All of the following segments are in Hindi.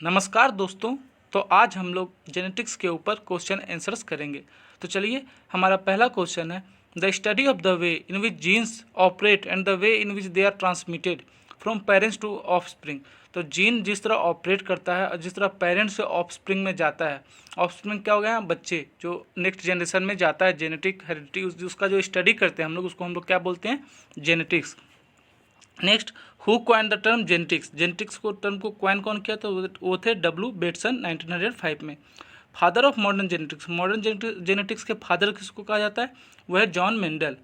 नमस्कार दोस्तों। तो आज हम लोग जेनेटिक्स के ऊपर क्वेश्चन आंसर्स करेंगे। तो चलिए, हमारा पहला क्वेश्चन है the study of the way in which genes operate and the way in which they are transmitted from parents to offspring. तो जीन जिस तरह ऑपरेट करता है और जिस तरह पेरेंट्स से ऑफस्प्रिंग में जाता है, ऑफस्प्रिंग क्या हो गया, बच्चे जो नेक्स्ट जनरेशन में जाता है, जेनेटिक हेरिडिटी उसका जो स्टडी करते हैं हम लोग, उसको हम लोग क्या बोलते हैं, genetics. Next, who coin the term genetics. Genetics को टर्म को क्वाइन कौन किया, तो वो थे डब्ल्यू बेटसन 1905 में। Father of modern genetics, modern genetics के फादर किसको कहा जाता है, वह है जॉन मेंडल।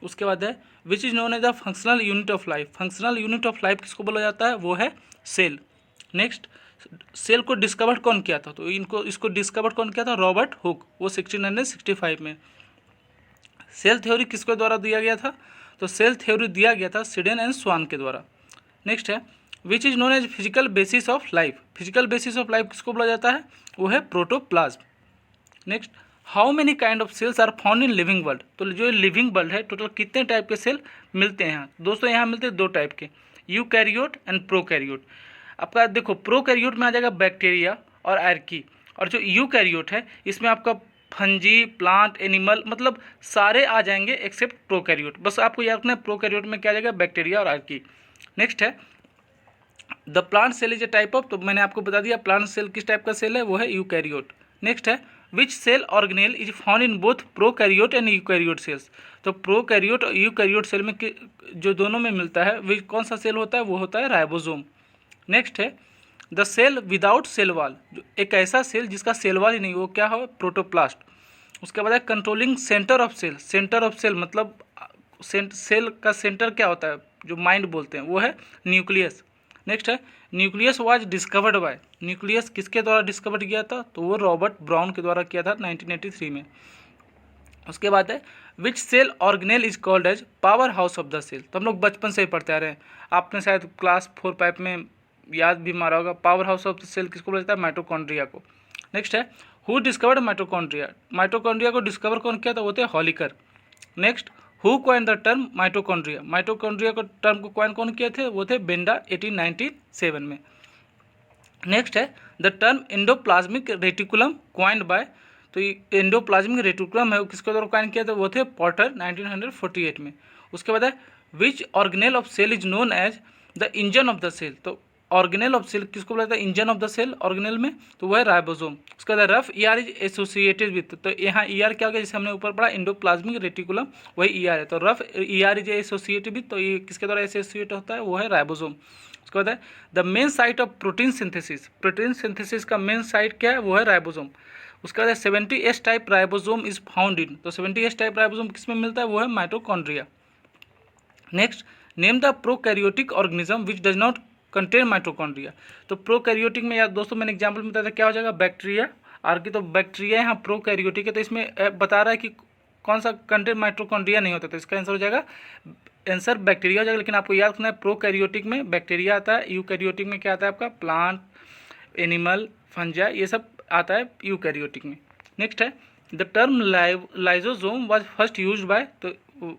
उसके बाद है which is known as the functional unit of life. Functional unit of life किसको बोला जाता है, वो है सेल। नेक्स्ट, सेल को डिस्कवर कौन किया था, तो इसको डिस्कवर कौन किया था, रॉबर्ट हुक, वो 1665 में। सेल थ्योरी किसके द्वारा दिया गया था, तो सेल थ्योरी दिया गया था सिडेन एंड स्वान के द्वारा। नेक्स्ट है which is known as physical basis of life. Physical basis of life किसको बोला जाता है, वो है protoplasm. Next, how many kind of cells are found in living world. तो जो लिविंग वर्ल्ड है, टोटल कितने टाइप के सेल मिलते हैं यहाँ दोस्तों, यहाँ मिलते हैं दो टाइप के, यूकैरियोट एंड प्रोकैरियोट। आपका देखो, प्रोकैरियोट में आ जाएगा बैक्टीरिया और आर्की, और जो यूकैरियोट है इसमें आपका फंजी, प्लांट, एनिमल, मतलब सारे आ जाएंगे एक्सेप्ट प्रोकैरियोट। बस आपको याद रखना है प्रोकैरियोट में क्या आ जाएगा, बैक्टीरिया और आर्की। नेक्स्ट है the plant cell is a type of, तो मैंने आपको बता दिया प्लांट सेल किस टाइप का सेल है, वो है यूकैरियोट। नेक्स्ट है which cell organelle is found in both prokaryote and eukaryote cells. तो प्रोकैरियोट और यूकैरियोट सेल में जो दोनों में मिलता है वे कौन सा सेल होता है, वो होता है राइबोसोम। नेक्स्ट है the cell without cell wall, जो एक ऐसा सेल जिसका सेल वाल ही नहीं, वो क्या हो, प्रोटोप्लास्ट। उसके बाद है controlling centre of cell. Centre of cell मतलब सेल का सेंटर क्या होता है, जो माइंड बोलते हैं, वो है न्यूक्लियस। नेक्स्ट है nucleus was discovered by. Nucleus किसके द्वारा डिस्कवर्ड किया था, तो वो रॉबर्ट ब्राउन के द्वारा किया था 1983 में। उसके बाद है which cell organelle is called as power house of the cell. तो हम लोग बचपन से ही पढ़ते आ रहे हैं, आपने शायद क्लास 4-5 में याद भी मारा होगा, power house of the cell किसको बोला जाता है, माइटोकॉन्ड्रिया को। नेक्स्ट है हु डिस्कवर्ड माइटोकॉन्ड्रिया। माइटोकॉन्ड्रिया को डिस्कवर कौन किया था, वो थे Kolliker. Next, who coin the term mitochondria. Mitochondria को टर्म को क्वाइन कौन किए थे, वो थे बेंडा 1897 में। नेक्स्ट है the term endoplasmic reticulum coined by. तो ये एंडोप्लाज्मिक रेटिकुलम है, वो किसके द्वारा क्वाइन किया था, वो थे पॉटर 1948 में। उसके बाद है which organelle of cell is known as the engine of the cell. तो ऑर्गेनेल ऑफ सेल किसको बोला जाता है, engine of the cell organelle में, तो वह है राइबोसोम। उसके बाद rough ER is associated with, तो यहाँ ईआर क्या हो गया, जैसे हमने ऊपर पढ़ा एंडोप्लाज्मिक रेटिकुलम, वही ईआर है। तो rough ER is associated with, तो ये किसके द्वारा एसोसिएट होता है, वो है राइबोसोम। उसके बाद है the main site of protein synthesis. Protein synthesis का मेन साइट क्या है, वो है राइबोसोम। उसके बाद 70S type ribosome is found इन। तो 70S टाइप राइबोसोम किसमें मिलता है, वो है mitochondria. Next, name the prokaryotic organism which does not contain mitochondria. तो प्रोकैरियोटिक में यार दोस्तों मैंने एग्जाम्पल में बताया था, क्या हो जाएगा, बैक्टीरिया, आर्की। तो बैक्टीरिया यहाँ प्रोकैरियोटिक है, तो इसमें बता रहा है कि कौन सा कंटेन माइटोकॉन्ड्रिया नहीं होता, तो इसका आंसर हो जाएगा, आंसर बैक्टीरिया हो जाएगा। लेकिन आपको याद रखना है प्रोकैरियोटिक में बैक्टीरिया आता है, यूकैरियोटिक में क्या आता है आपका, प्लांट, एनिमल, फंजा, ये सब आता है यूकैरियोटिक में। नेक्स्ट है the term lysosome was first use by. तो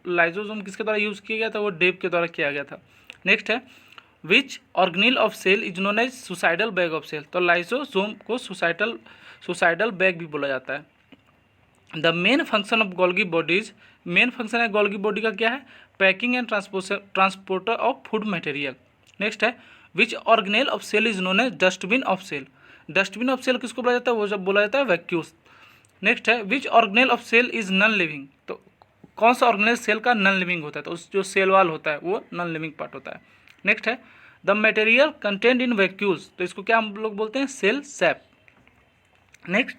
लाइजोसोम किसके द्वारा यूज किया गया था, वो डेव के द्वारा किया गया था। नेक्स्ट है which organelle of cell is known as suicidal bag of cell. तो लाइजोसोम को सुसाइडल बैग भी बोला जाता है। The main function of Golgi bodies, main function है गोल्गी बॉडी का क्या है, packing and transporter of food material. Next है which organelle of cell is known as dustbin of cell. Dustbin of cell किसको बोला जाता है, वो जब बोला जाता है वैक्यूल्स। नेक्स्ट है which organelle of cell is non living. तो कौन सा ऑर्गेनेल सेल का नॉन लिविंग होता है, तो उस जो सेल वाल होता है वो नॉन लिविंग पार्ट होता है। नेक्स्ट है the material content in vacuoles. तो इसको क्या हम लोग बोलते हैं, cell sap. Next,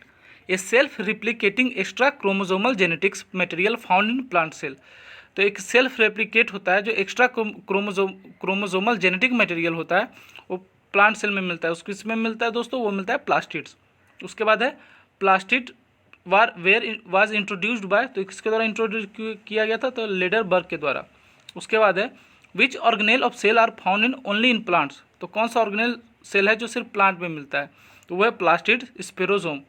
a self replicating extra chromosomal genetics material found in plant cell. तो एक सेल्फ रेप्लिकेट होता है, जो एक्स्ट्रा क्रोमोजोमल जेनेटिक मटेरियल होता है, वो प्लांट सेल में मिलता है। उसको इसमें मिलता है दोस्तों, वो मिलता है प्लास्टिड्स। उसके बाद है प्लास्टिड वाज इंट्रोड्यूस्ड बाय। तो किसके द्वारा इंट्रोड्यूस किया गया था, तो लेडरबर्ग के द्वारा। उसके बाद है which organelle of cell are found in only in plants. तो कौन सा ऑर्गेनेल सेल है जो सिर्फ प्लांट में मिलता है, तो वह है प्लास्टिड स्पेरोसोम।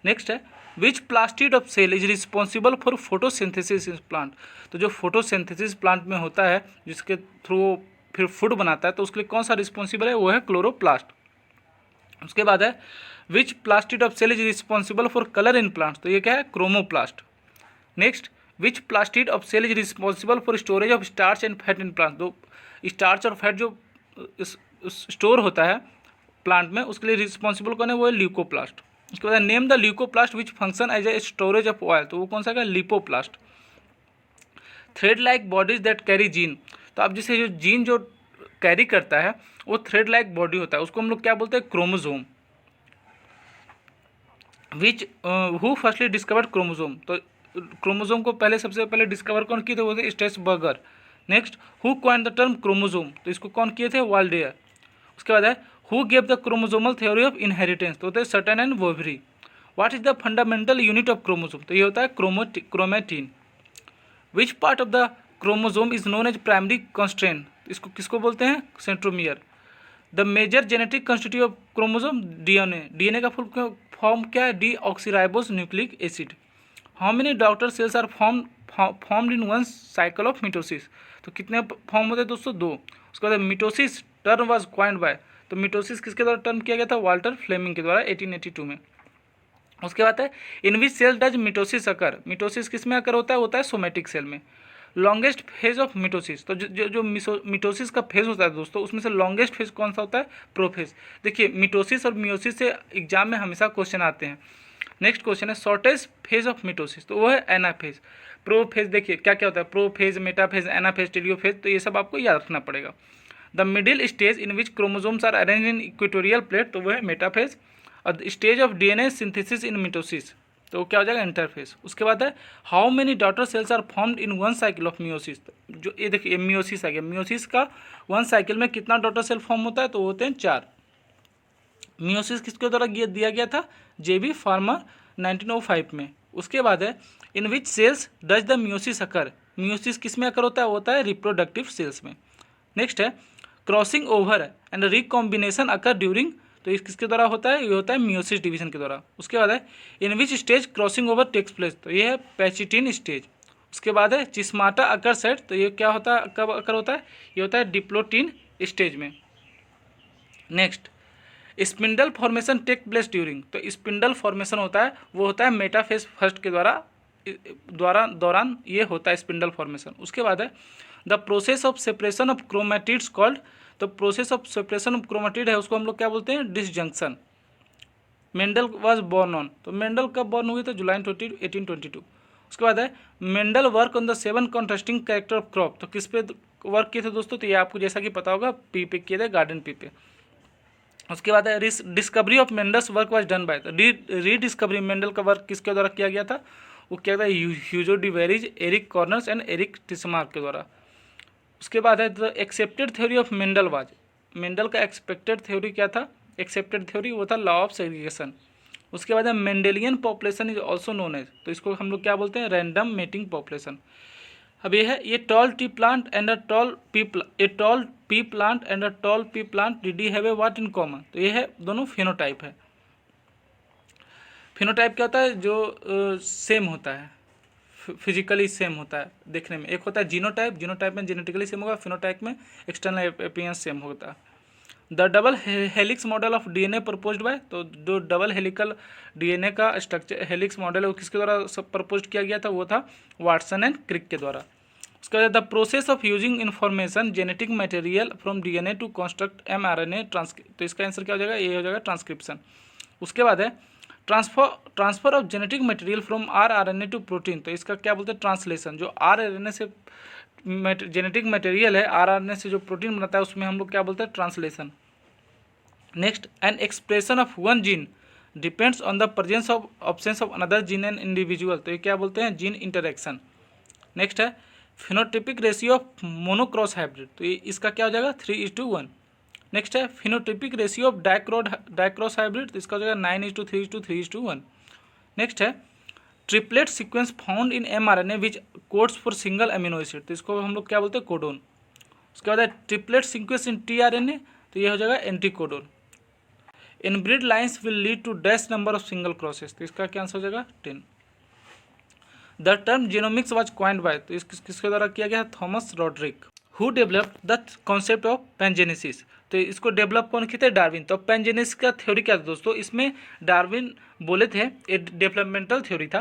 नेक्स्ट है which plastid of cell is responsible for photosynthesis in plant. तो जो फोटोसिंथेसिस प्लांट में होता है, जिसके थ्रू फिर फूड बनाता है, तो उसके लिए कौन सा रिस्पॉन्सिबल है, वो है क्लोरोप्लास्ट। उसके बाद है which plastid of cell is responsible for colour in plants, तो ये क्या है, chromoplast. Next, which plastid of cell is responsible for storage of starch and fat in plant, तो स्टार्च और फैट जो स्टोर होता है प्लांट में उसके लिए रिस्पॉन्सिबल कौन है, वो है ल्यूकोप्लास्ट। उसके बाद name the leucoplast which function as a storage of oil, तो वो कौन सा है, lipoplast. Thread like bodies that carry gene, तो अब जैसे जो जीन जो कैरी करता है वो थ्रेड लाइक बॉडी होता है, उसको हम लोग क्या बोलते हैं, chromosome. Which who firstly discovered chromosome, तो क्रोमोजोम को सबसे पहले डिस्कवर कौन किए थे, वो थे Strasburger. Next, who coined the term chromosome, तो इसको कौन किए थे, वाल्डेयर। उसके बाद है who gave the chromosomal theory of inheritance, तो होते हैं Sutton and Boveri. What is the fundamental unit of chromosome, तो ये होता है chromatin. Which part of the chromosome is known as primary constraint, इसको किसको बोलते हैं, centromere. The major genetic constitute of chromosome, DNA, DNA का फुल फॉर्म क्या है, deoxyribose nucleic acid. How many daughter cells are formed in one cycle of mitosis, तो कितने फॉर्म होते हैं दोस्तों, 2। उसके बाद mitosis term was coined by, तो मिटोसिस किसके द्वारा टर्म किया गया था, वाल्टर फ्लेमिंग के द्वारा 1882 में। उसके बाद है in which cell does mitosis occur, mitosis किस में अकर होता है सोमेटिक सेल में। लॉन्गेस्ट फेज ऑफ मिटोसिस, तो जो मिटोसिस का फेज होता है दोस्तों उसमें से लॉन्गेस्ट फेज कौन सा होता है, प्रोफेज। देखिए मिटोसिस और मियोसिस से एग्जाम में हमेशा क्वेश्चन आते हैं। नेक्स्ट क्वेश्चन है शॉर्टेस्ट फेज ऑफ मिटोसिस, तो वो है एनाफेज। प्रोफेज देखिए क्या क्या होता है, प्रोफेज, मेटाफेज, एनाफेज, टेलियोफेज, तो ये सब आपको याद रखना पड़ेगा। The middle stage in which chromosomes are arrange in equatorial plate, तो वो है मेटाफेज। और stage of DNA synthesis in mitosis, तो क्या हो जाएगा, इंटरफेज। उसके बाद है how many daughter cells are formed in one cycle of meiosis, जो ये देखिए मियोसिस आ गया, मियोसिस का वन साइकिल में कितना डॉटर सेल फॉर्म होता है, तो होते हैं 4। मियोसिस किसके द्वारा दिया गया था, जेबी फार्मर 1905 में। उसके बाद है in which cells does the meiosis occur, meiosis किस में अकर होता है रिप्रोडक्टिव सेल्स में। नेक्स्ट है crossing over and recombination occur during, तो इस किसके द्वारा होता है, ये होता है मियोसिस डिवीजन के द्वारा। उसके बाद है in which stage crossing over takes place, तो ये है पैचिटिन स्टेज। उसके बाद है चिस्माटा अकर सेट, तो ये क्या होता है, कब अकर होता है, ये होता है डिप्लोटिन स्टेज में। Next spindle formation take place during, तो स्पिंडल फॉर्मेशन होता है वो होता है मेटाफेज फर्स्ट के दौरान ये होता है स्पिंडल फॉर्मेशन। उसके बाद है the process of separation of chromatids called, तो process of separation of chromatid है उसको हम लोग क्या बोलते हैं, disjunction. Mendel was born on, तो मेंडल कब बॉर्न हुए थे, जुलाई 1822। उसके बाद है Mendel work on the 7 contrasting character of crop, तो किस पे वर्क किए थे दोस्तों, तो ये आपको जैसा कि पता होगा पी पे किए थे, गार्डन पी पे। उसके बाद है discovery of Mendel's work was done by, तो रीडिस्कवरी मेंडल का वर्क किसके द्वारा किया गया था, वो किया था Hugo de Vries, Erich Correns and Erich Tschermak के द्वारा। उसके बाद है the accepted theory of Mendel was, Mendel का एक्सपेक्टेड थ्योरी क्या था, एक्सेप्टेड थ्योरी वो था लॉ ऑफ सेग्रीगेशन। उसके बाद है Mendelian population is also known as, तो इसको हम लोग क्या बोलते हैं, रैंडम मेटिंग पॉपुलेशन। अब ये है ये toll T plant and a tall P plant and a tall P plant did have a what in common, तो ये है दोनों फिनोटाइप है। फिनोटाइप क्या होता है, जो सेम होता है, फिजिकली सेम होता है देखने में। एक होता है जीनोटाइप, जीनोटाइप में जेनेटिकली सेम होगा, फिनोटाइप में एक्सटर्नल अपीयरेंस सेम होता है। The double helix model of DNA proposed by, तो जो डबल हेलिकल डीएनए का स्ट्रक्चर हेलिक्स मॉडल है वो किसके द्वारा प्रपोज किया गया था, वो था वाटसन एंड क्रिक के द्वारा। उसके बाद the process of using information genetic material from DNA to construct mRNA तो इसका आंसर क्या हो जाएगा, ये हो जाएगा ट्रांसक्रिप्शन। उसके बाद है transfer of genetic material from rRNA to protein, तो इसका क्या बोलते हैं, ट्रांसलेशन। जो rRNA से जेनेटिक मटेरियल है, rRNA से जो प्रोटीन बनता है उसमें हम लोग क्या बोलते हैं, translation. Next an expression of one gene depends on the presence of absence of another gene and individual, तो ये क्या बोलते हैं, जीन इंटरेक्शन। नेक्स्ट है phenotypic ratio of monocross hybrid, तो ये इसका क्या हो जाएगा, 3:1। नेक्स्ट है फिनोटिपिक रेशियो ऑफ डाइक्रॉस हाइब्रिड, तो इसका हो जाएगा 9:3:3:1। नेक्स्ट है triplet sequence found in mRNA which codes for single amino acid, तो इसको हम लोग क्या बोलते हैं, कोडोन। उसके बाद है ट्रिपलेट सीक्वेंस इन tRNA, तो ये हो जाएगा anticodon. Inbred lines will lead to dash number of single crosses, तो इसका क्या आंसर हो जाएगा, 10। The term genomics was coined by, तो किसके द्वारा किया गया, Thomas Roderick. Who developed the concept of pangenesis, तो इसको डेवलप कौन किए थे? डार्विन। तो पैनजेनेसिस का थ्योरी क्या था दोस्तों? इसमें डार्विन बोले थे, एक डेवलपमेंटल थ्योरी था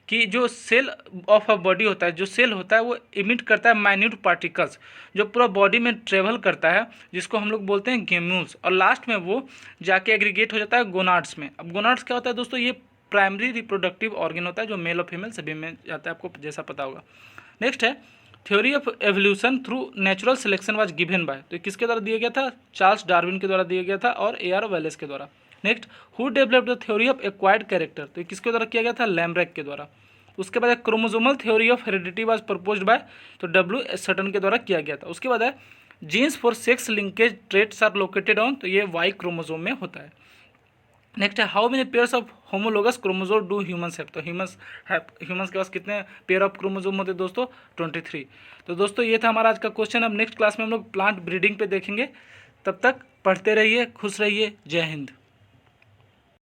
कि जो सेल ऑफ अ बॉडी होता है, जो सेल होता है वो इमिट करता है माइन्यूट पार्टिकल्स जो पूरा बॉडी में ट्रेवल करता है, जिसको हम लोग बोलते हैं गेम्यूल्स, और लास्ट में वो जाके एग्रीगेट हो जाता है गोनाड्स में। अब गोनाड्स क्या होता है दोस्तों? ये प्राइमरी रिप्रोडक्टिव ऑर्गन होता है जो मेल और फीमेल सभी में जाता है, आपको जैसा पता होगा। नेक्स्ट है theory of evolution through natural selection was given by, तो किसके द्वारा दिया गया था? चार्ल्स डार्विन के द्वारा दिया गया था और AR वेलेस के द्वारा। Next, who developed the theory of acquired character, तो किसके द्वारा किया गया था? लैम्ब्रेक के द्वारा। उसके बाद chromosomal theory of heredity was proposed by, तो W. सटन के द्वारा किया गया था। उसके बाद है genes for sex linkage traits are located on, तो ये Y क्रोमोसोम में होता है। नेक्स्ट है how many pairs of homologous chromosome do humans have, तो ह्यूमंस के पास कितने पेयर ऑफ क्रोमोसोम होते हैं दोस्तों? 23। तो दोस्तों ये था हमारा आज का क्वेश्चन। अब नेक्स्ट क्लास में हम लोग प्लांट ब्रीडिंग पे देखेंगे। तब तक पढ़ते रहिए, खुश रहिए। जय हिंद।